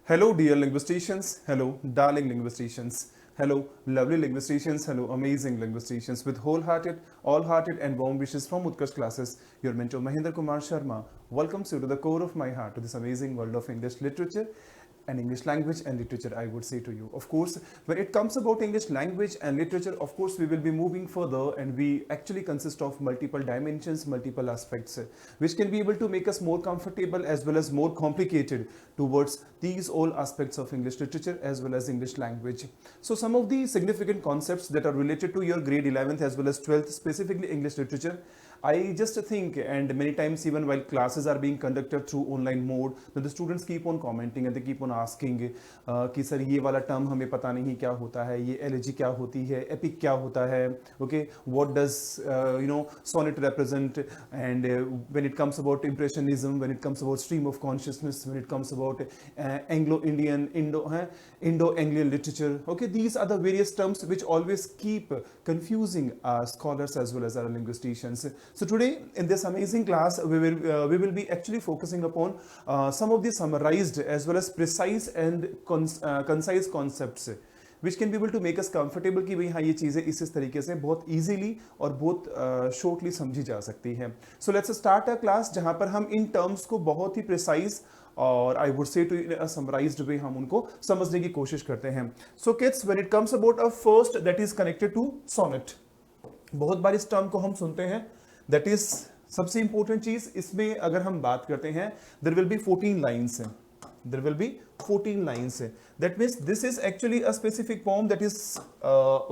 Hello, dear linguisticians. Hello, darling linguisticians. Hello, lovely linguisticians. Hello, amazing linguisticians. With wholehearted, all-hearted, and warm wishes from Utkarsh classes, your mentor Mahendra Kumar Sharma welcomes you to the core of my heart to this amazing world of English literature and English language and literature, I would say to you. Of course, when it comes about English language and literature, of course, we will be moving further, and we actually consist of multiple dimensions, multiple aspects, which can be able to make us more comfortable as well as more complicated towards these all aspects of English literature as well as English language. So some of the significant concepts that are related to your grade 11th as well as 12th, specifically English literature, I just think, and many times even while classes are being conducted through online mode, that the students keep on commenting and they keep on asking कि sir ये वाला term हमें पता नहीं क्या होता है, ये एलिजी क्या होती है, एपिक क्या होता है, okay, what does sonnet represent, and when it comes about impressionism, when it comes about stream of consciousness, when it comes about Anglo-Indian, Indo-Anglian literature, okay, these are the various terms which always keep confusing scholars as well as our linguisticians. So today in this amazing class, we will be actually focusing upon some of the summarized as well as precise and concise concepts which can be able to make us comfortable कि भाई हाँ ये चीज़ें इस तरीके से बहुत easily और बहुत shortly समझी जा सकती हैं. So let's start a class जहाँ पर हम इन terms को बहुत ही precise और I would say to a summarized way हम उनको समझने की कोशिश करते हैं. So kids, when it comes about a first that is connected to sonnet, बहुत बार इस टर्म को हम सुनते हैं. दैट इज सबसे इंपॉर्टेंट चीज इसमें अगर हम बात करते हैं, देयर विल बी 14 लाइन्स है. There will be 14 lines. That means this is actually a specific poem that is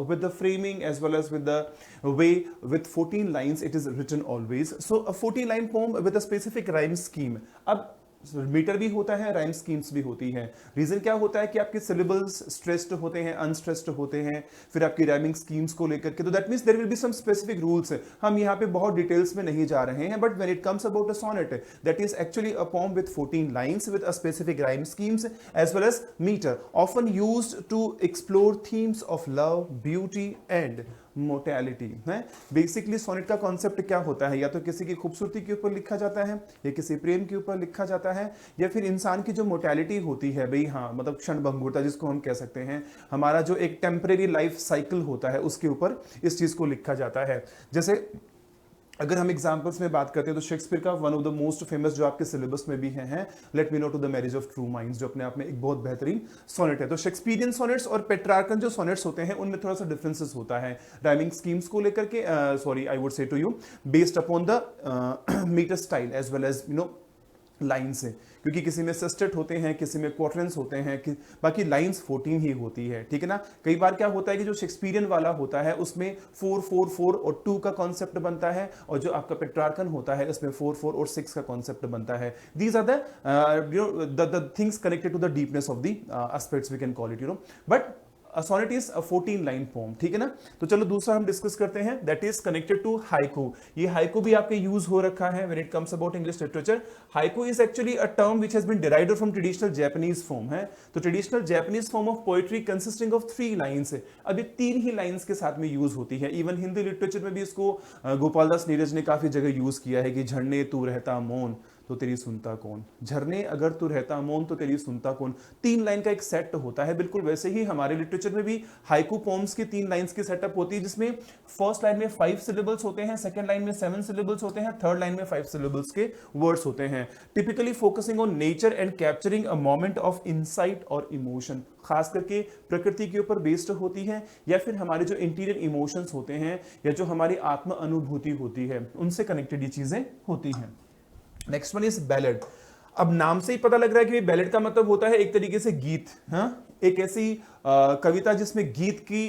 with the framing as well as with the way with 14 lines it is written always. So a 14 line poem with a specific rhyme scheme. अब metre भी होता है, rhyme schemes भी होती हैं. Reason क्या होता है कि आपके सिलेबल्स स्ट्रेस्ड होते हैं, अनस्ट्रेस्ड होते हैं, फिर आपकी राइमिंग स्कीम्स को लेकर के. तो that means there will be some specific rules. हम यहाँ पे बहुत डिटेल्स में नहीं जा रहे हैं, but when it comes about a sonnet, that is actually a poem with 14 lines with a specific rhyme schemes as well as meter, often used to explore themes of love, beauty and mortality है. Basically sonnet का concept क्या होता है? या तो किसी की खूबसूरती के ऊपर लिखा जाता है, या किसी प्रेम के ऊपर लिखा जाता है, या फिर इंसान की जो मोर्टेलिटी होती है भाई, हाँ मतलब क्षण भंगुरता जिसको हम कह सकते हैं, हमारा जो एक टेम्परेरी लाइफ साइकिल होता है उसके ऊपर इस चीज को लिखा जाता है. जैसे अगर हम एग्जाम्पल्स में बात करते हैं तो शेक्सपियर का one of the most famous जो आपके सिलेबस में भी है, let me no to the marriage of true minds, जो अपने आप में एक बहुत बेहतरीन सोनेट है. तो शेक्सपियरियन सोनेट्स और पेट्रार्कन जो सोनेट्स होते हैं उनमें थोड़ा सा डिफरेंसेस होता है राइमिंग स्कीम्स को लेकर के. Sorry, I would say to you based upon the meter style as well as lines है, क्योंकि किसी में सेस्टेट होते हैं, किसी में क्वार्टरेंस होते हैं, कि बाकी लाइंस 14 ही होती है. ठीक है ना. कई बार क्या होता है कि जो शेक्सपियरियन वाला होता है उसमें 4 4 4 और 2 का कॉन्सेप्ट बनता है, और जो आपका पेट्रार्कन होता है उसमें 4 4 और 6 का कॉन्सेप्ट बनता है. These are the things connected to the deepness of the aspects we can call it, but sonnet is a 14 line poem. ठीक है ना. तो चलो दूसरा हम डिस्कस करते हैं, that is connected to haiku. ये हाइकू भी आपके यूज हो रखा है when it comes about English literature. Haiku is actually a term which has been derived from traditional Japanese form है. तो traditional Japanese form of poetry consisting of 3 lines. अब ये 3 ही लाइंस के साथ में यूज होती है. इवन हिंदी लिटरेचर में भी इसको गोपाल दास नीरज ने काफी जगह यूज किया है कि झरने तू रहता मौन तो तेरी सुनता कौन, झरने अगर तू रहता मौन तो तेरी सुनता कौन. 3 लाइन का एक सेट होता है. बिल्कुल वैसे ही हमारे लिटरेचर में भी हाइकू पोम्स की 3 लाइंस की सेटअप होती है, जिसमें फर्स्ट लाइन में 5 सिलेबल्स होते हैं, सेकंड लाइन में 7 सिलेबल्स होते हैं, थर्ड लाइन में 5 सिलेबल्स के वर्ड्स होते हैं. Typically focusing on nature and capturing a moment of insight और इमोशन. खास करके प्रकृति के ऊपर बेस्ड होती है, या फिर हमारे जो इंटीरियर इमोशंस होते हैं, या जो हमारी आत्म अनुभूति होती है, उनसे कनेक्टेड ये चीजें होती हैं. Next one is ballad. अब नाम से ही पता लग रहा है कि बैलेड का मतलब होता है एक तरीके से गीत. हाँ, एक ऐसी कविता जिसमें गीत की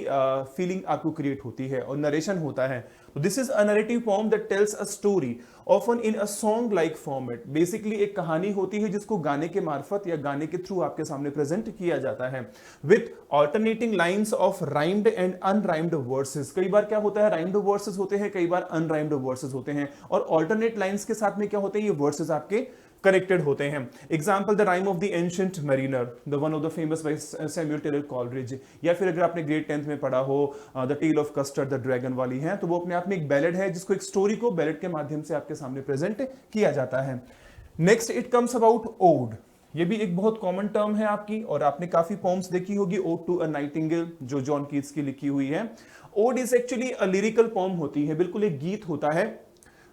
फीलिंग आपको क्रिएट होती है और नरेशन होता है. This is a narrative poem that tells a story often in a song like format. Basically एक कहानी होती है जिसको गाने के मार्फत या गाने के थ्रू आपके सामने प्रेजेंट किया जाता है with alternating lines of rhymed and unrhymed versus. कई बार क्या होता है, राइम्ड वर्सेस होते हैं, कई बार अनराइम्ड वर्सेस होते हैं, और ऑल्टरनेट लाइंस के साथ में क्या होते हैं, ये वर्सेस आपके कनेक्टेड होते हैं. Example the rime of the ancient mariner, the one of the famous by Samuel Taylor Coleridge. या फिर अगर आपने ग्रेड 10th में पढ़ा हो the tale of custard the dragon वाली है, तो वो अपने आप में एक बैलेड है जिसको एक स्टोरी को बैलेड के माध्यम से आपके सामने प्रेजेंट किया जाता है. Next it comes about ode. ये भी एक बहुत कॉमन टर्म है आपकी, और आपने काफी पोम्स देखी होगी, ओड टू अ नाइटिंगेल जो जॉन कीट्स की लिखी हुई है। Ode is actually a lyrical poem होती है, बिल्कुल एक गीत होता है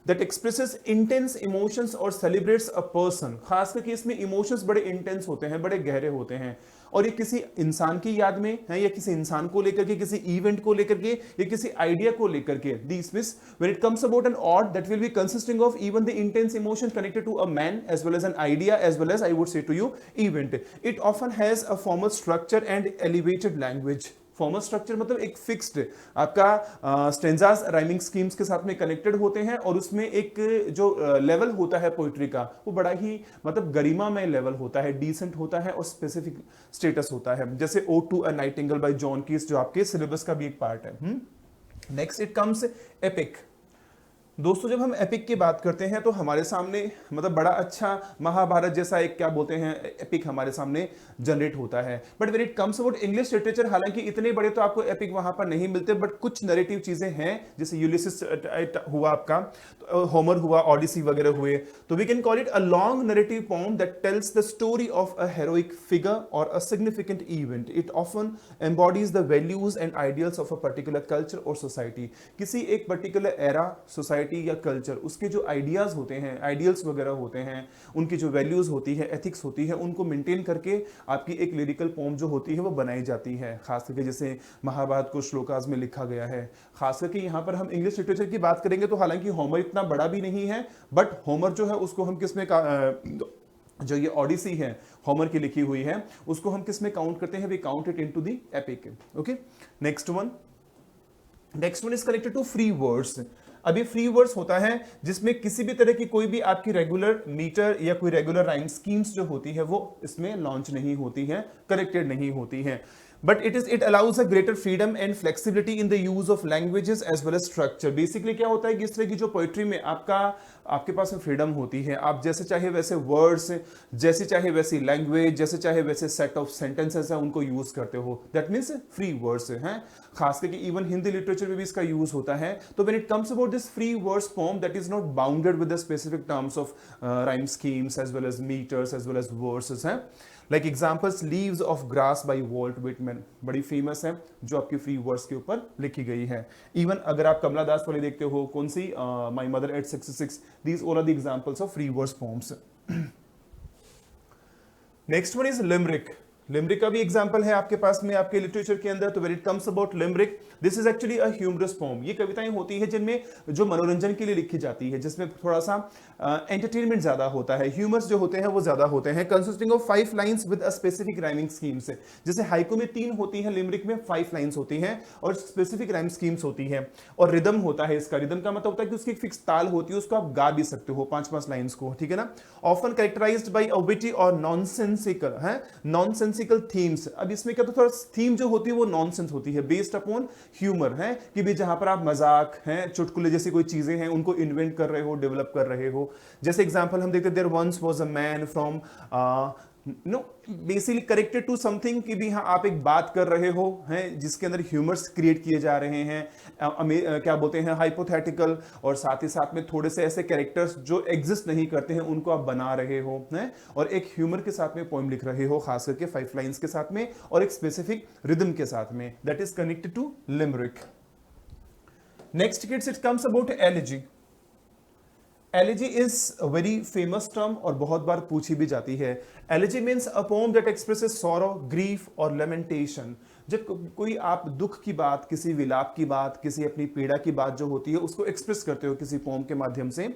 that expresses intense emotions और celebrates a person। खास करके इसमें इमोशंस बड़े इंटेंस होते हैं, बड़े गहरे होते हैं, और ये किसी इंसान की याद में है, या किसी इंसान को लेकर के, किसी इवेंट को लेकर के, या किसी आइडिया को लेकर के। This means when it comes about an art that will be consisting of even the intense emotion connected to a man as well as an idea as well as I would say to you event, it often has a formal structure and elevated language। Formal structure मतलब एक fixed आपका stanzas rhyming schemes के साथ में connected होते हैं, और उसमें एक जो लेवल होता है पोइट्री का वो बड़ा ही मतलब गरिमामय लेवल होता है, डिसेंट होता है, और स्पेसिफिक स्टेटस होता है, जैसे ode to a nightingale by John Keats जो आपके सिलेबस का भी एक पार्ट है। Next it comes epic. दोस्तों जब हम एपिक की बात करते हैं तो हमारे सामने मतलब बड़ा अच्छा महाभारत जैसा एक क्या बोलते हैं एपिक हमारे सामने जनरेट होता है। But when it comes about English literature, हालांकि इतने बड़े तो आपको एपिक वहां पर नहीं मिलते, बट कुछ नैरेटिव चीजें हैं, जैसे यूलिसिस हुआ आपका, होमर हुआ, ऑडिसी वगैरह हुए, तो we can call it a long narrative poem that tells the story of a heroic figure और a significant event. It often embodies the values and ideals of a particular culture और society. किसी एक particular era, society या culture, उसके जो ideas होते हैं, ideals वगैरह होते हैं, उनकी जो वैल्यूज होती है, एथिक्स होती है, उनको मेंटेन करके आपकी एक लिरिकल पोम जो होती है वो बनाई जाती है। खास करके जैसे महाभारत को श्लोकाज में लिखा गया है। खास करके यहाँ पर हम इंग्लिश लिटरेचर की बात करेंगे तो हालांकि होमर इतना बड़ा भी नहीं है, बट होमर जो है उसको हम किसमें जो ये ऑडिसी है होमर की लिखी हुई है उसको हम किसमें काउंट करते हैं? We count it into the epic. Okay, next one is connected to free words. अभी फ्री वर्ड्स होता है जिसमें किसी भी तरह की कोई भी आपकी रेगुलर मीटर या कोई रेगुलर राइम स्कीम्स जो होती है वो इसमें लॉन्च नहीं होती है, करेक्टेड नहीं होती है, but it allows a greater freedom and flexibility in the use of languages as well as structure। Basically क्या होता है कि इस तरह की जो पोइट्री में आपके पास में फ्रीडम होती है, आप जैसे चाहे वैसे वर्ड्स, जैसे चाहे वैसी लैंग्वेज, जैसे चाहे वैसे सेट ऑफ सेंटेंसेस है उनको यूज करते हो, दैट मीन्स फ्री वर्ड्स हैं। खास करके इवन हिंदी लिटरेचर में भी इसका यूज होता है। तो when it comes about this free words poem that is not bounded with the specific terms of rhyme schemes as well as metres as well as verses हैं। Like examples leaves of grass by Walt Whitman, बड़ी famous है, जो आपकी free words के ऊपर लिखी गई है। इवन अगर आप कमला दास वाली देखते हो, कौन सी my mother at 66, these all are the examples of free words poems. Next one is limerick. Limerick का भी एग्जांपल है आपके पास में आपके लिटरेचर के अंदर। तो when it comes about limerick, this is actually a humorous poem. ये कविताएं होती है जिनमें जो मनोरंजन के लिए लिखी जाती है, जिसमें थोड़ा सा एंटरटेनमेंट ज्यादा होता है, ह्यूमर्स जो होते हैं वो ज्यादा होते हैं, consisting of 5 lines with a specific rhyming schemes. जैसे हाइकू में 3 होती है, लिमरिक में 5 लाइंस होती हैं और स्पेसिफिक राइम स्कीम्स होती है, और रिदम होता है इसका। रिदम का मतलब होता है कि उसकी एक फिक्स ताल होती है, उसको आप गा भी सकते हो 5-5 लाइंस को, ठीक है ना। ऑफन कैरेक्टराइज्ड बाय अ विटी और नॉनसेंसिकल है, नॉनसेंसिकल थीम्स। अब इसमें क्या, तो थोड़ा थीम जो होती है वो नॉनसेंस होती है, बेस्ड अपॉन ह्यूमर है, कि भी जहां पर आप मजाक हैं, चुटकुले जैसी कोई चीजें हैं उनको इन्वेंट कर रहे हो, डेवलप कर रहे हो। जैसे एग्जांपल हम देखते हैं, there once was a man from no basically corrected to something, कि भी हाँ आप एक बात कर रहे हो हैं जिसके अंदर ह्यूमर्स क्रिएट किए जा रहे हैं, क्या बोलते हैं हाइपोथेटिकल, और साथ ही साथ में थोड़े से ऐसे कैरेक्टर्स जो एग्जिस्ट नहीं करते हैं उनको आप बना रहे हो हैं, और एक ह्यूमर के साथ में पोएम लिख रहे हो, खास करके 5 लाइंस के साथ में और एक स्पेसिफिक रिदम के साथ में, that is connected to limerick. Next kids, it comes about elegy. Elegy is a very famous term और बहुत बार पूछी भी जाती है। Elegy means a poem that expresses sorrow, grief और लेमेंटेशन। जब कोई आप दुख की बात, किसी विलाप की बात, किसी अपनी पीड़ा की बात जो होती है उसको एक्सप्रेस करते हो किसी पोम के माध्यम से,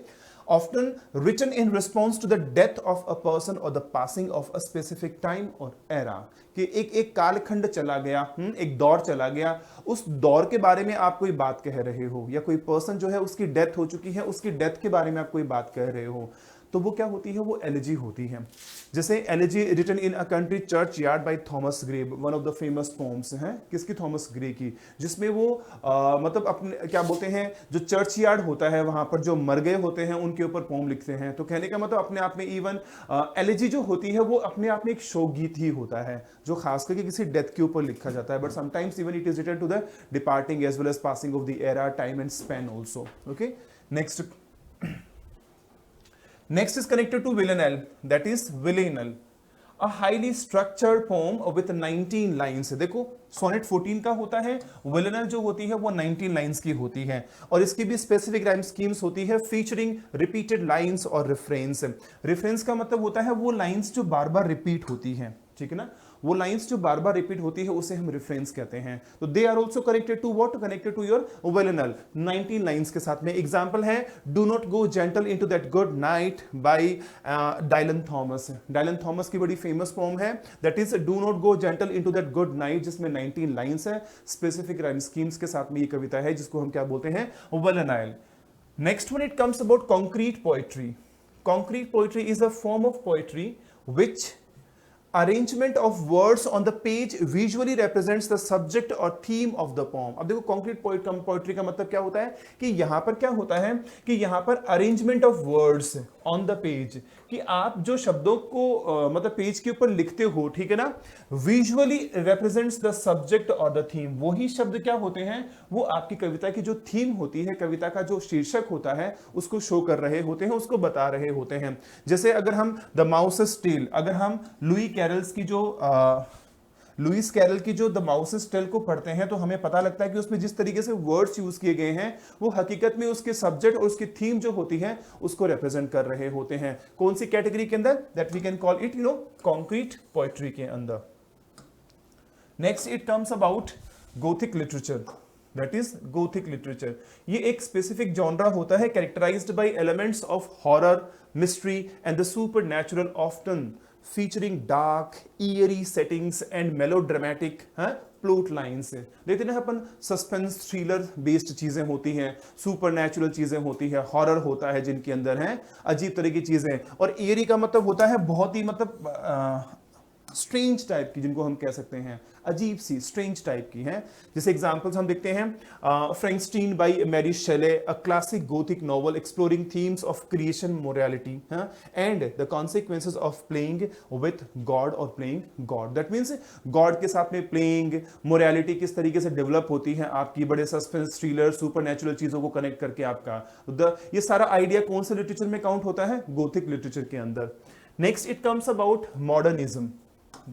often written in response to the death of a person or the passing of a specific time or era, कि एक कालखंड चला गया, एक दौर चला गया, उस दौर के बारे में आप कोई बात कह रहे हो, या कोई पर्सन जो है उसकी डेथ हो चुकी है, उसकी डेथ के बारे में आप कोई बात कह रहे हो, तो वो क्या होती है, वो एलिजी होती है। जैसे elegy written in a country churchyard by Thomas Gray, one of the famous poems हैं, किसकी, थॉमस ग्रे की, जिसमें वो मतलब अपने क्या बोलते हैं, जो चर्च यार्ड होता है वहां पर जो मर गए होते हैं उनके ऊपर पोम लिखते हैं। तो कहने का मतलब अपने आप में इवन एलिजी जो होती है वो अपने आप में एक शोक गीत ही होता है, जो खास करके किसी डेथ के ऊपर लिखा जाता है, but sometimes even it is written to the departing as well as passing of the era, time and span also. Okay, next is connected to villanelle, that is villanelle. A highly structured poem with 19 lines. देखो sonnet 14 का होता है, विलनर जो होती है वो 19 lines की होती है, और इसकी भी स्पेसिफिक राइम स्कीम्स होती है फीचरिंग रिपीटेड लाइन्स और रेफरेंस। रेफरेंस का मतलब होता है वो लाइन्स जो बार बार रिपीट होती हैं, ठीक है ना, वो लाइंस जो बार बार रिपीट होती है उसे हम रेफरेंस कहते हैं। तो they are also connected to what, connected to your villanelle 19 lines के साथ में। एग्जांपल है do not go gentle into that good night by Dylan Thomas. Dylan Thomas की बड़ी फेमस पोम है that is do not go gentle into that good night, जिसमें 19 lines है, specific rhyme schemes के साथ में ये कविता है जिसको हम क्या बोलते हैं, villanelle. Next one it comes about concrete poetry. Concrete poetry is a form of poetry which arrangement of words on the page visually represents the subject or theme of the poem। अब देखो concrete poetry का मतलब क्या होता है कि यहां पर क्या होता है कि यहां पर arrangement of words on the page, कि आप जो शब्दों को मतलब पेज के ऊपर लिखते हो, ठीक है ना, विजुअली रिप्रेजेंट्स द सब्जेक्ट और द थीम। वही शब्द क्या होते हैं, वो आपकी कविता की जो थीम होती है, कविता का जो शीर्षक होता है उसको शो कर रहे होते हैं, उसको बता रहे होते हैं। जैसे अगर हम द माउसेस टेल, अगर हम लुइस कैरल की जो द माउसेस टेल को पढ़ते हैं तो हमें पता लगता है कि उसमें जिस तरीके से वर्ड्स यूज किए गए हैं वो हकीकत में उसके सब्जेक्ट और उसकी थीम जो होती है उसको रिप्रेजेंट कर रहे होते हैं। कौन सी कैटेगरी के अंदर, that we can call it concrete poetry के अंदर। Next it comes about gothic literature, that is gothic literature. ये एक स्पेसिफिक जॉनरा होता है characterized by elements of horror, mystery and the supernatural, often featuring dark, eerie settings and melodramatic plot lines. देखते ना अपन suspense thriller based चीजें होती हैं, supernatural चीजें होती है, हॉरर होता है जिनके अंदर हैं अजीब तरह की चीजें, और eerie का मतलब होता है बहुत ही मतलब स्ट्रेंज टाइप की, जिनको हम कह सकते हैं अजीब सी स्ट्रेंज टाइप की हैं। जैसे एग्जांपल्स हम देखते हैं Frankenstein by Mary Shelley, a classic gothic novel exploring themes of creation, morality and the consequences of playing with God और playing God. That means God के साथ में प्लेइंग, मोरालिटी किस तरीके से डेवलप होती है आपकी, बड़े सस्पेंस थ्रिलर सुपरनैचुरल चीजों को कनेक्ट करके आपका ये सारा आइडिया कौन से लिटरेचर में काउंट होता है, गोथिक लिटरेचर के अंदर। Next it comes about modernism,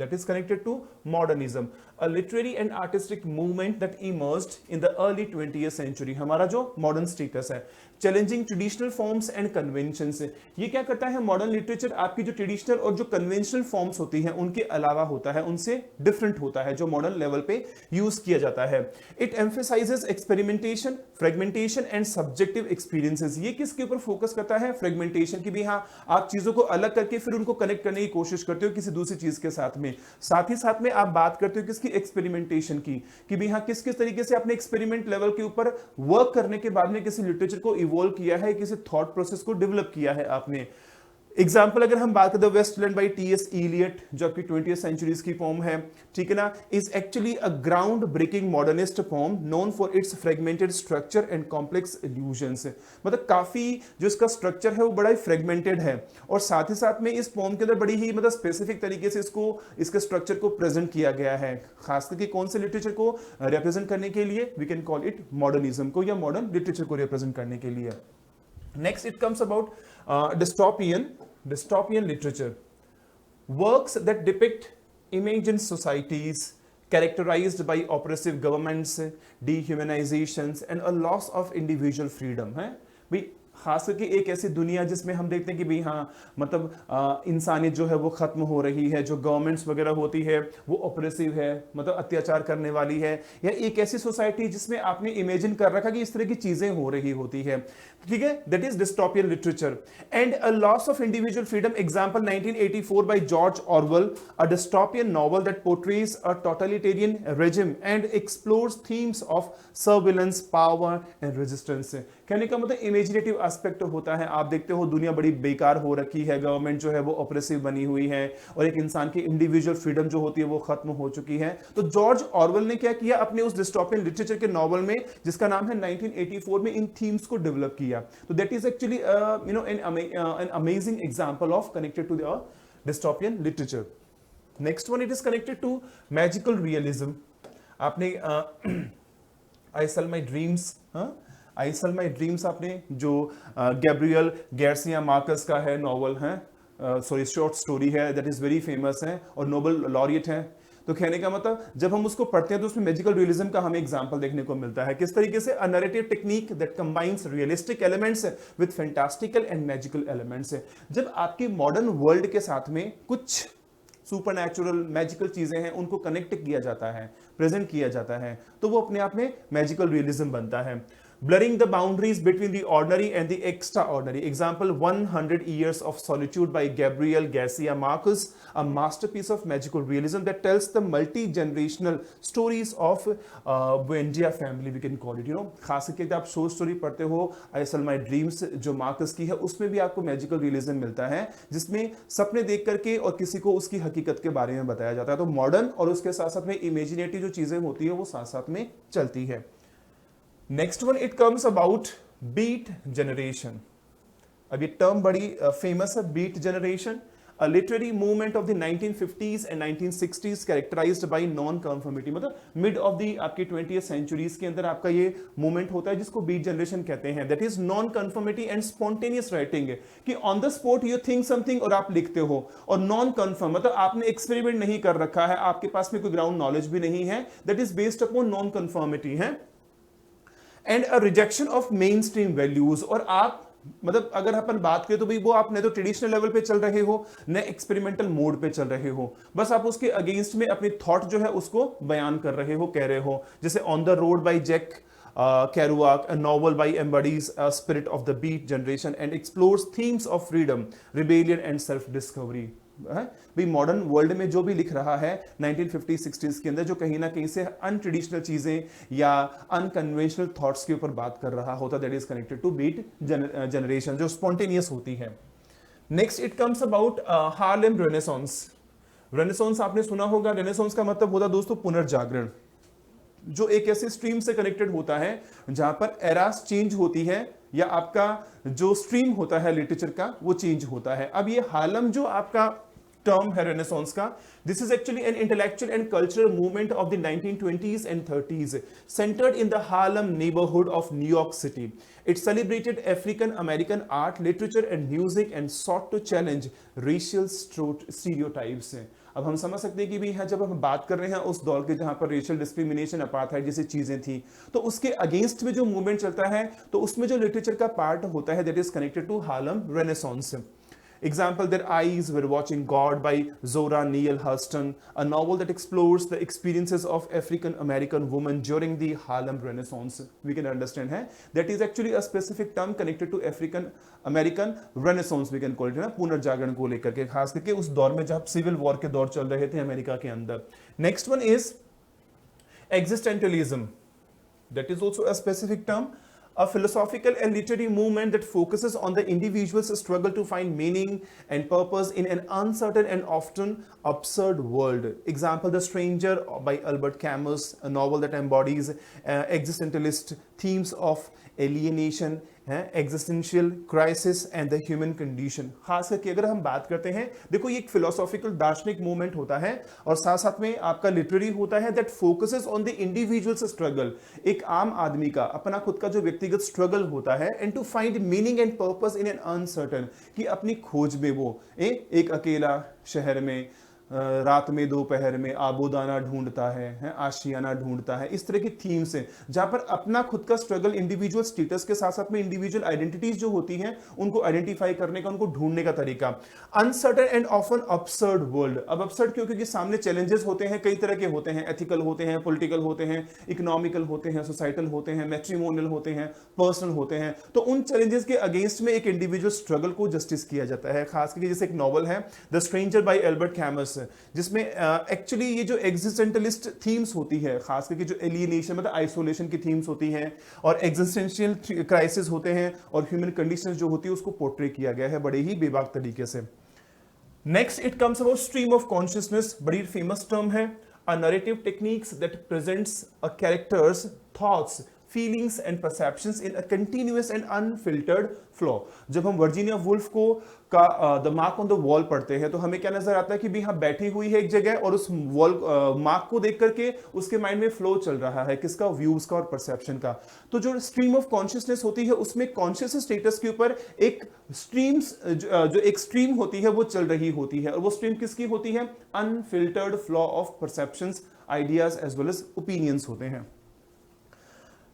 that is connected to modernism, a literary and artistic movement that emerged in the early 20th century। हमारा जो मॉडर्न स्टेटस है, challenging traditional forms and conventions. ये क्या करता है, modern literature आपकी जो traditional और जो कन्वेंशनल फॉर्म्स होती हैं उनके अलावा होता है, उनसे डिफरेंट होता है, जो मॉडर्न लेवल पे यूज किया जाता है। It emphasises experimentation, fragmentation and subjective experiences. ये किसके ऊपर फोकस करता है, फ्रेगमेंटेशन की भी। हाँ, आप चीजों को अलग करके फिर उनको कनेक्ट करने की कोशिश करते हो किसी दूसरी चीज के साथ में, साथ ही साथ में आप बात करते हो किसकी, एक्सपेरिमेंटेशन की, कि भी हाँ किस किस तरीके से आपने एक्सपेरिमेंट लेवल के ऊपर वर्क करने के बाद में किसी लिटरेचर को इवॉल्व किया है, किसी थॉट प्रोसेस को डेवलप किया है आपने। एग्जाम्पल अगर हम बात करें वेस्टलैंड बाय टी.एस. इलियट, जो आपकी 20th सेंचुरीज की पोम है, ठीक है ना, is actually a ground breaking modernist poem known for its fragmented structure and complex illusions. मतलब काफी जो इसका स्ट्रक्चर है वो बड़ा ही फ्रेगमेंटेड है, और साथ ही साथ में इस पोम के अंदर बड़ी ही मतलब स्पेसिफिक तरीके से इसके स्ट्रक्चर को प्रेजेंट किया गया है, खास करके कौन से लिटरेचर को रिप्रेजेंट करने के लिए, we can call it modernism को, या मॉडर्न लिटरेचर को रिप्रेजेंट करने के लिए। Next it comes about dystopian literature, works that depict imagined societies characterized by oppressive governments, dehumanizations and a loss of individual freedom है भाई। खास करके एक ऐसी दुनिया जिसमें हम देखते हैं कि भाई हाँ मतलब इंसानियत जो है वो खत्म हो रही है, जो गवर्नमेंट्स वगैरह होती है वो ऑपरेसिव है, मतलब अत्याचार करने वाली है, या एक ऐसी सोसाइटी जिसमें आपने इमेजिन कर रखा कि इस तरह की चीजें हो रही होती है, ठीक है, that is dystopian literature. And a loss of individual freedom, example 1984 by George Orwell, a dystopian novel that portrays a totalitarian regime and explores themes of surveillance, power and resistance. कहने का मतलब इमेजिनेटिव एस्पेक्ट होता है, आप देखते हो दुनिया बड़ी बेकार हो रखी है, गवर्नमेंट जो है वो ऑपरेसिव बनी हुई है, और एक इंसान की इंडिविजुअल फ्रीडम जो होती है वो खत्म हो चुकी है। तो जॉर्ज ऑरवेल ने क्या किया, अपने उस डिस्टोपियन लिटरेचर के नॉवल में, जिसका नाम है 1984 में, इन थीम्स को डेवलप किया। तो that is actually an amazing example of connected to the dystopian literature. Next one it is connected to magical realism. आपने I sell my dreams, I sell my dreams आपने, जो गैब्रियल गार्सिया मार्केस का है novel है, sorry short story है that is very famous है और Nobel laureate है। तो कहने का मतलब जब हम उसको पढ़ते हैं तो उसमें मैजिकल रियलिज्म का हमें एग्जांपल देखने को मिलता है। किस तरीके से? A narrative technique that combines realistic elements with fantastical and magical elements. जब आपकी मॉडर्न वर्ल्ड के साथ में कुछ सुपरनैचुरल मैजिकल चीजें हैं उनको कनेक्ट किया जाता है, प्रेजेंट किया जाता है, तो वो अपने आप में मैजिकल रियलिज्म बनता है। Blurring the boundaries between the ordinary and the extraordinary. Example, 100 Years of Solitude by Gabriel Garcia Marquez, a masterpiece of magical realism that tells the multi-generational stories of Buendia family, we can call it, you know. खास करके जब आप short story पढ़ते हो असल my dreams जो Marcus की है, उसमें भी आपको मैजिकल रियलिज्म मिलता है, जिसमें सपने देख करके और किसी को उसकी हकीकत के बारे में बताया जाता है। तो मॉडर्न और उसके साथ साथ में इमेजिनेटिव जो चीजें होती है वो साथ साथ में चलती है। Next one, it comes about beat generation. अब ये टर्म बड़ी फेमस है, beat generation, a literary movement of the 1950s and 1960s characterised by non conformity. मतलब मिड ऑफ द आपकी 20th सेंचुरीज के अंदर आपका ये मूवमेंट होता है जिसको बीट जनरेशन कहते हैं। That is non conformity and spontaneous writing, कि on the spot you think something और आप लिखते हो, और नॉन कन्फर्म मतलब आपने एक्सपेरिमेंट नहीं कर रखा है, आपके पास में कोई ग्राउंड नॉलेज भी नहीं है, that is based upon non conformity है। And a rejection of mainstream values, और आप मतलब अगर अपन बात करें तो भाई वो आप न तो ट्रेडिशनल लेवल पे चल रहे हो न एक्सपेरिमेंटल मोड पे चल रहे हो, बस आप उसके अगेंस्ट में अपनी थॉट जो है उसको बयान कर रहे हो, कह रहे हो। जैसे on the road by Jack Kerouac, a novel by embodies a spirit of the beat generation and explores themes of freedom, rebellion and self-discovery। भाई मॉडर्न वर्ल्ड में जो भी लिख रहा है 1950-60s के अंदर, जो कहीं ना कहीं से अनट्रेडिशनल चीजें या अनकन्वेंशनल थॉट्स के ऊपर बात कर रहा होता, that is connected to beat generation, जो स्पॉन्टेनियस होती है। Next it comes about Harlem renaissance. Renaissance आपने सुना होगा, रेनेसांस का मतलब होता दोस्तों पुनर्जागरण, जो एक ऐसे स्ट्रीम से कनेक्टेड होता है जहां पर एरास चेंज होती है या आपका जो स्ट्रीम होता है लिटरेचर का वो चेंज होता है। अब ये हार्लेम जो आपका टर्म है रेनेसांस का, this is actually an intellectual and cultural movement of the 1920s and 30s centered in the Harlem neighborhood of New York City. It celebrated African American art, literature and music and sought to challenge racial stereotypes। अब हम समझ सकते हैं कि भी यहाँ जब हम बात कर रहे हैं उस दौर के जहां पर रेशियल डिस्क्रिमिनेशन, अपार्थाइड जैसी चीजें थी, तो उसके अगेंस्ट में जो मूवमेंट चलता है तो उसमें जो लिटरेचर का पार्ट होता है that is connected to Harlem renaissance. Example, Their Eyes Were Watching God by Zora Neale Hurston, a novel that explores the experiences of African American women during the Harlem Renaissance. We can understand है that is actually a specific term connected to African American Renaissance, we can call it, है ना, पुनर्जागरण को लेकर के, खास करके उस दौर में जब सिविल वॉर के दौर चल रहे थे अमेरिका के अंदर। Next one is existentialism. That is also a specific term, a philosophical and literary movement that focuses on the individual's struggle to find meaning and purpose in an uncertain and often absurd world. Example, The Stranger by Albert Camus, a novel that embodies existentialist themes of alienation, existential crisis and the human condition. खास करके अगर हम बात करते हैं, देखो ये एक फिलोसॉफिकल दार्शनिक मूवमेंट होता है और साथ साथ में आपका लिटरेरी होता है that focuses on the individuals struggle, एक आम आदमी का अपना खुद का जो व्यक्तिगत स्ट्रगल होता है, and to find meaning and purpose in an uncertain, कि अपनी खोज में वो एक अकेला शहर में रात में दोपहर में आबोदाना ढूंढता है, आशियाना ढूंढता है, इस तरह की थीम से जहां पर अपना खुद का स्ट्रगल, इंडिविजुअल स्टेटस के साथ साथ में इंडिविजुअल आइडेंटिटीज जो होती हैं उनको आइडेंटिफाई करने का, उनको ढूंढने का तरीका। Uncertain and often absurd world. अब अपसर्ड क्यों? क्योंकि सामने चैलेंजेस होते हैं, कई तरह के होते हैं, एथिकल होते हैं, पॉलिटिकल होते हैं, इकोनॉमिकल होते हैं, सोसाइटल होते हैं, मैट्रिमोनियल होते हैं, पर्सनल होते हैं। तो उन चैलेंजेस के अगेंस्ट में एक इंडिविजुअल स्ट्रगल को जस्टिस किया जाता है। खास करके जैसे एक नॉवल है the stranger by Albert Camus, जिसमें एक्चुअली ये जो एग्जिस्टेंटलिस्ट थीम्स होती है, खास करके जो एलियनेशन मतलब आइसोलेशन की थीम्स होती हैं और एग्जिस्टेंशियल क्राइसिस होते हैं और ह्यूमन कंडीशंस जो होती है उसको पोर्ट्रे किया गया है बड़े ही बेबाक तरीके से। Next it comes about stream of consciousness, बड़ी फेमस टर्म है। A narrative techniques that presents a characters thoughts, feelings and perceptions in a continuous and unfiltered flow। जब हम वर्जीनिया वुल्फ को का the mark on the wall पढ़ते हैं तो हमें क्या नजर आता है कि भी हाँ बैठी हुई है एक जगह और उस वॉल मार्क को देख करके उसके माइंड में फ्लो चल रहा है, किसका, व्यूज का और परसेप्शन का। तो जो स्ट्रीम ऑफ कॉन्शियसनेस होती है उसमें कॉन्शियस स्टेटस के ऊपर एक स्ट्रीम्स जो एक स्ट्रीम होती है वो चल रही होती है, और वो स्ट्रीम किसकी होती है, unfiltered flow of perceptions, ideas as well as opinions होते हैं।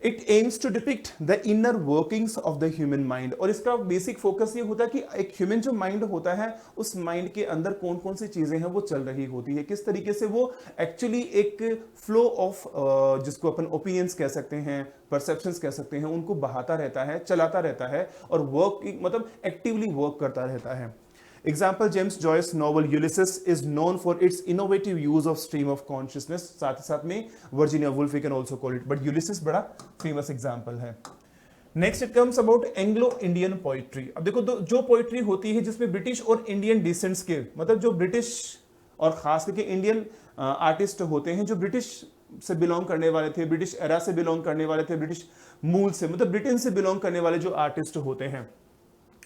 It aims to depict the inner workings of the human mind, और इसका बेसिक फोकस ये होता है कि एक ह्यूमन जो माइंड होता है उस माइंड के अंदर कौन कौन सी चीजें हैं वो चल रही होती है, किस तरीके से वो एक्चुअली एक फ्लो ऑफ जिसको अपन ओपिनियंस कह सकते हैं, परसेप्शंस कह सकते हैं, उनको बहाता रहता है, चलाता रहता है और वर्क मतलब एक्टिवली वर्क करता रहता है। Example, James Joyce novel Ulysses is known for its innovative use of stream of consciousness। साथ ही साथ में Virginia Woolf we can also call it, but Ulysses बड़ा famous example है। Next it comes about Anglo-Indian poetry। अब देखो जो poetry होती है जिसमें ब्रिटिश और इंडियन डिसेंट्स के, मतलब जो ब्रिटिश और खास करके इंडियन आर्टिस्ट होते हैं जो ब्रिटिश से बिलोंग करने वाले थे, ब्रिटिश एरा से बिलोंग करने वाले थे, ब्रिटिश मूल से मतलब ब्रिटेन से बिलोंग करने वाले जो आर्टिस्ट होते हैं,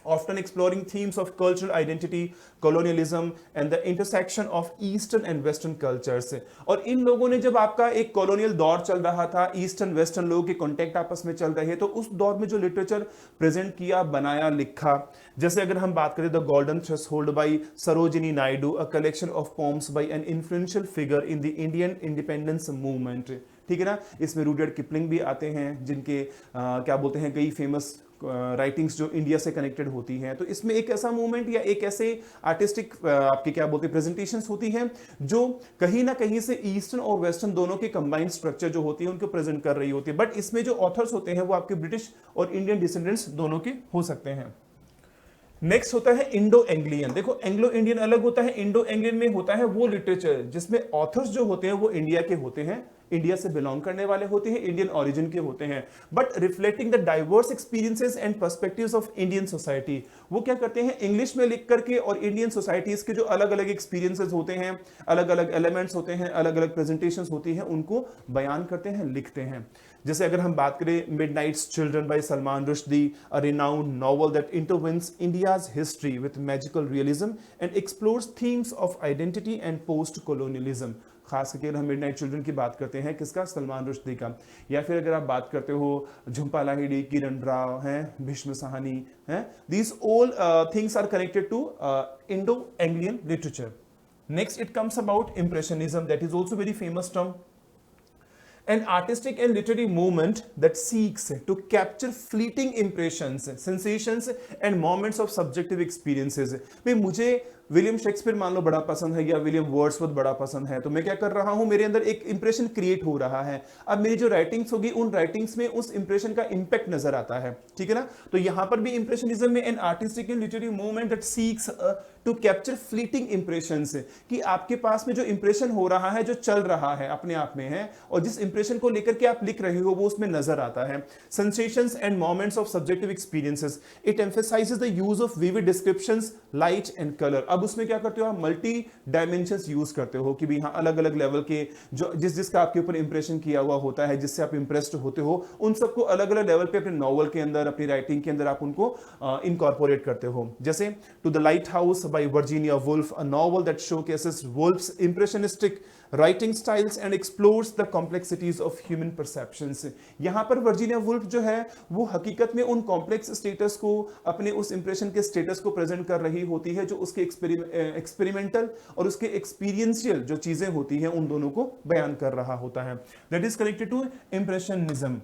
often exploring themes of cultural identity, colonialism and the intersection of eastern and western cultures। और इन लोगों ने जब आपका एक कॉलोनियल दौर चल रहा था, ईस्टर्न वेस्टर्न लोगों के कॉन्टेक्ट आपस में चल रहे, तो उस दौर में जो लिटरेचर प्रेजेंट किया, बनाया, लिखा, जैसे अगर हम बात करें the golden threshold by Sarojini Naidu, a collection of poems by an influential figure in the Indian independence movement, ठीक है ना। इसमें रूडियर्ड किपलिंग भी आते हैं जिनके क्या बोलते हैं कई फेमस राइटिंग्स जो इंडिया से कनेक्टेड होती हैं। तो इसमें एक ऐसा मूवमेंट या एक ऐसे आर्टिस्टिक आपके क्या बोलते हैं प्रेजेंटेशंस होती हैं जो कहीं ना कहीं से ईस्टर्न और वेस्टर्न दोनों के कंबाइंड स्ट्रक्चर जो होती है उनको प्रेजेंट कर रही होती है, बट इसमें जो ऑथर्स होते हैं वो आपके ब्रिटिश और इंडियन डिसेंडेंट्स दोनों के हो सकते हैं। नेक्स्ट होता है इंडो एंग्लियन। देखो एंग्लो इंडियन अलग होता है, इंडो एंग्लियन में होता है वो लिटरेचर जिसमें ऑथर्स जो होते हैं वो इंडिया के होते हैं, इंडिया से बिलोंग करने वाले होते हैं, इंडियन ओरिजिन के होते हैं, but reflecting the diverse experiences and perspectives of Indian society. वो क्या करते हैं, इंग्लिश में लिख करके और इंडियन सोसाइटीज के जो अलग अलग एक्सपीरियंसेस होते हैं, अलग अलग एलिमेंट्स होते हैं, अलग अलग प्रेजेंटेशंस होती हैं, उनको बयान करते हैं, लिखते हैं। जैसे अगर हम बात करें midnight's children by Salman Rushdie, a renowned novel that intertwines India's history with magical realism and explores themes of identity and post colonialism. खास करके हम मिडनाइट चिल्ड्रन की बात करते हैं, किसका, सलमान रुश्दी का। या फिर अगर आप बात करते हो झुम्पा लाहिड़ी, किरण राव हैं, भीष्म साहनी हैं, these all things are connected to Indo Anglian literature. Next it comes about impressionism, that is also very famous term, an artistic and literary movement that seeks to capture fleeting impressions, sensations and moments of subjective experiences। भाई मुझे William Shakespeare मान लो बड़ा पसंद है या William Wordsworth बड़ा पसंद है, तो मैं क्या कर रहा हूं, मेरे अंदर एक इंप्रेशन क्रिएट हो रहा है। अब मेरी जो राइटिंग्स होगी उन राइटिंग्स में उस इंप्रेशन का इंपैक्ट नजर आता है, ठीक है ना। तो यहां पर भी इंप्रेशनिज्म में an artistic and literary movement that seeks to capture fleeting impressions, कि आपके पास में जो इंप्रेशन हो रहा है, जो चल रहा है अपने आप में है, और जिस इंप्रेशन को लेकर के आप लिख रहे हो वो उसमें नजर आता है। Sensations and moments of subjective experiences, it emphasises the use of vivid descriptions, light and colour. अब उसमें क्या करते हो आप, मल्टी डायमेंशंस यूज करते हो कि भी हाँ अलग अलग लेवल के जो जिसका आपके ऊपर इंप्रेशन किया हुआ होता है, जिससे आप इंप्रेस्ड होते हो, उन सबको अलग अलग लेवल पे अपने नॉवल के अंदर, अपनी राइटिंग के अंदर आप उनको इनकॉर्पोरेट करते हो। जैसे to the lighthouse by Virginia Woolf, a novel that showcases Woolf's impressionistic writing styles and explores the complexities of human perceptions. यहां पर वर्जीनिया वुल्फ जो है वो हकीकत में उन कॉम्प्लेक्स स्टेटस को, अपने उस इंप्रेशन के स्टेटस को प्रेजेंट कर रही होती है, जो उसके एक्सपेरिमेंटल और उसके एक्सपीरियंशियल जो चीजें होती हैं उन दोनों को बयान कर रहा होता है। That is connected to impressionism.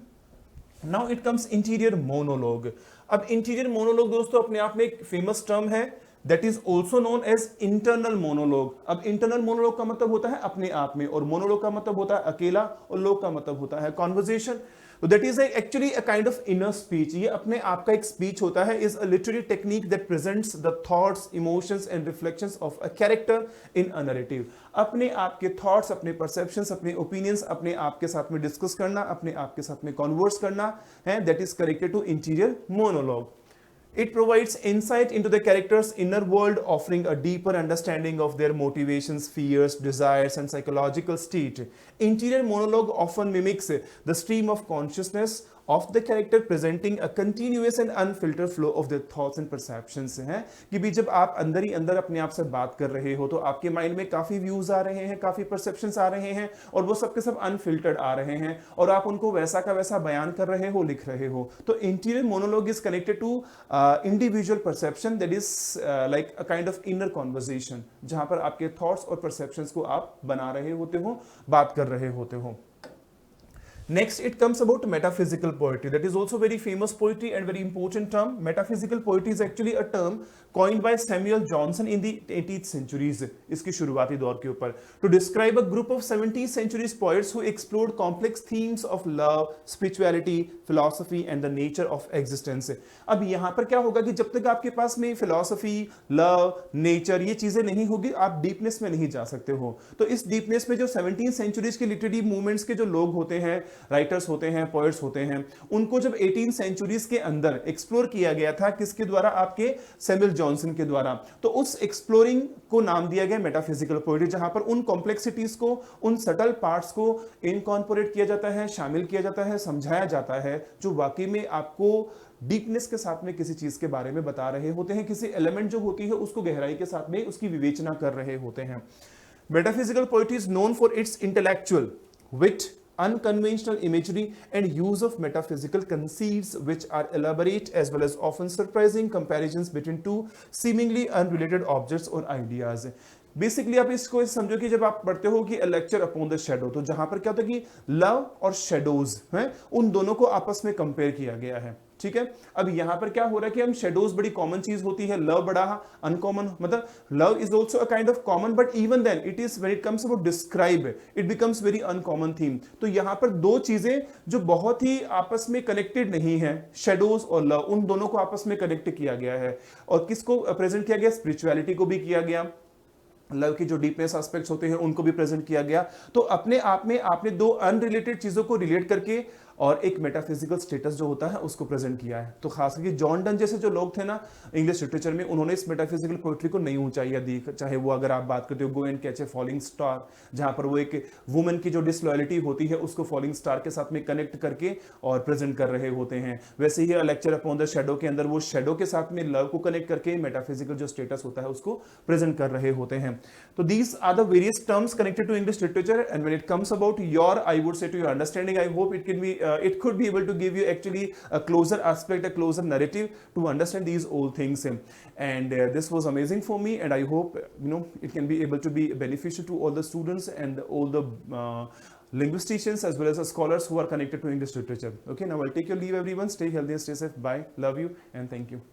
Now it comes interior monologue. अब इंटीरियर मोनोलॉग दोस्तों अपने आप में एक फेमस टर्म है, that is also known as internal monologue. अब इंटरनल मोनोलॉग का मतलब होता है अपने आप में, और मोनोलॉग का मतलब होता है अकेला, और लॉग का मतलब होता है कॉन्वर्जेशन। तो that is actually a kind of inner speech, ये अपने आप का एक स्पीच होता है, is a literary technique that presents the thoughts, emotions and reflections of a character in a narrative. अपने आप के थॉट्स, अपने परसेप्शंस, अपने ओपिनियंस अपने आप के साथ में डिस्कस करना, अपने आप के साथ में कॉन्वर्स करना है, that is connected to interior monologue. It provides insight into the character's inner world, offering a deeper understanding of their motivations, fears, desires, and psychological state. Interior monologue often mimics the stream of consciousness of the character presenting a continuous and unfiltered flow of their thoughts and perceptions हैं कि भी जब आप अंदर ही अंदर अपने आप से बात कर रहे हो तो आपके माइंड में काफी व्यूज आ रहे हैं, काफी परसेप्शंस आ रहे हैं और वो सबके सब अनफिल्टर्ड आ रहे हैं और आप उनको वैसा का वैसा बयान कर रहे हो, लिख रहे हो। तो interior monologue is connected to individual perception, that is like a kind of inner conversation, जहां पर आपके थॉट्स और परसेप्शंस को आप बना रहे होते हो, बात कर रहे होते हो। Next, it comes about metaphysical poetry. That is also very famous poetry and very important term. Metaphysical poetry is actually a term coined by Samuel Johnson in the 18th centuries. इसकी शुरुआती दौर के ऊपर to describe a group of 17th centuries poets who explored complex themes of love, spirituality, philosophy and the nature of existence. अब यहाँ पर क्या होगा कि जब तक आपके पास में philosophy, love, nature ये चीजें नहीं होगी, आप डीपनेस में नहीं जा सकते हो। तो इस डीपनेस में जो 17th centuries के लिटरेरी मूवमेंट्स के जो लोग होते हैं, राइटर्स होते हैं, पोएट्स होते हैं, उनको जब 18 सेंचुरीज के अंदर एक्सप्लोर किया गया था, किसके द्वारा? आपके सैमुअल जॉनसन के द्वारा। तो उस एक्सप्लोरिंग को नाम दिया गया मेटाफिजिकल पोएट्री, जहां पर उन कॉम्प्लेक्सिटीज को, उन सटल पार्ट्स को इनकॉर्पोरेट किया जाता है, शामिल किया जाता है, समझाया जाता है, जो वाकई में आपको डीपनेस के साथ में किसी चीज के बारे में बता रहे होते हैं, किसी एलिमेंट जो होती है उसको गहराई के साथ में उसकी विवेचना कर रहे होते हैं। Metaphysical poetry is known for its intellectual wit, unconventional imagery and use of metaphysical conceits which are elaborate as well as often surprising comparisons between two seemingly unrelated objects or ideas. Basically आप इसको समझो कि जब आप पढ़ते हो कि अ lecture upon the shadow, तो जहां पर क्या होता है कि लव और शेडोज हैं, उन दोनों को आपस में कंपेयर किया गया है। ठीक है, अब यहां पर क्या हो रहा है कि हम शेडोज बड़ी कॉमन चीज होती है, लव बड़ा अनकॉमन, मतलब love is also a kind of common but even then it is when it comes about describe it becomes very uncommon theme. तो यहां पर दो चीजें जो बहुत ही आपस में कनेक्टेड नहीं है, शेडोज और लव, उन दोनों को आपस में कनेक्ट किया गया है। और किसको प्रेजेंट किया गया? स्पिरिचुअलिटी को भी किया गया, लव की जो डीपनेस एस्पेक्ट्स होते हैं उनको भी प्रेजेंट किया गया। तो अपने आप में आपने दो अनरिलेटेड चीजों को रिलेट करके और एक मेटाफिजिकल स्टेटस जो होता है उसको प्रेजेंट किया है। तो खास करके जॉन डन जैसे जो लोग थे ना इंग्लिश लिटरेचर में, उन्होंने इस मेटाफिजिकल पोएट्री को नई ऊंचाइयां दी। चाहे वो अगर आप बात करते हो go and catch a falling star, जहां पर वो एक वुमन की जो डिसलॉयलिटी होती है उसको फॉलिंग स्टार के साथ में कनेक्ट करके और प्रेजेंट कर रहे होते हैं। वैसे ही लेक्चर अपॉन द शैडो के अंदर वो शैडो के साथ में लव को कनेक्ट करके मेटाफिजिकल जो स्टेटस होता है उसको प्रेजेंट कर रहे होते हैं। तो these are the various terms connected to English literature and when it comes about your, I would say to your understanding, I hope it could be able to give you actually a closer aspect, a closer narrative to understand these old things. And this was amazing for me, and I hope it can be able to be beneficial to all the students and all the linguisticians as well as the scholars who are connected to English literature. Okay, now I'll take your leave everyone. Stay healthy and stay safe. Bye. Love you and thank you.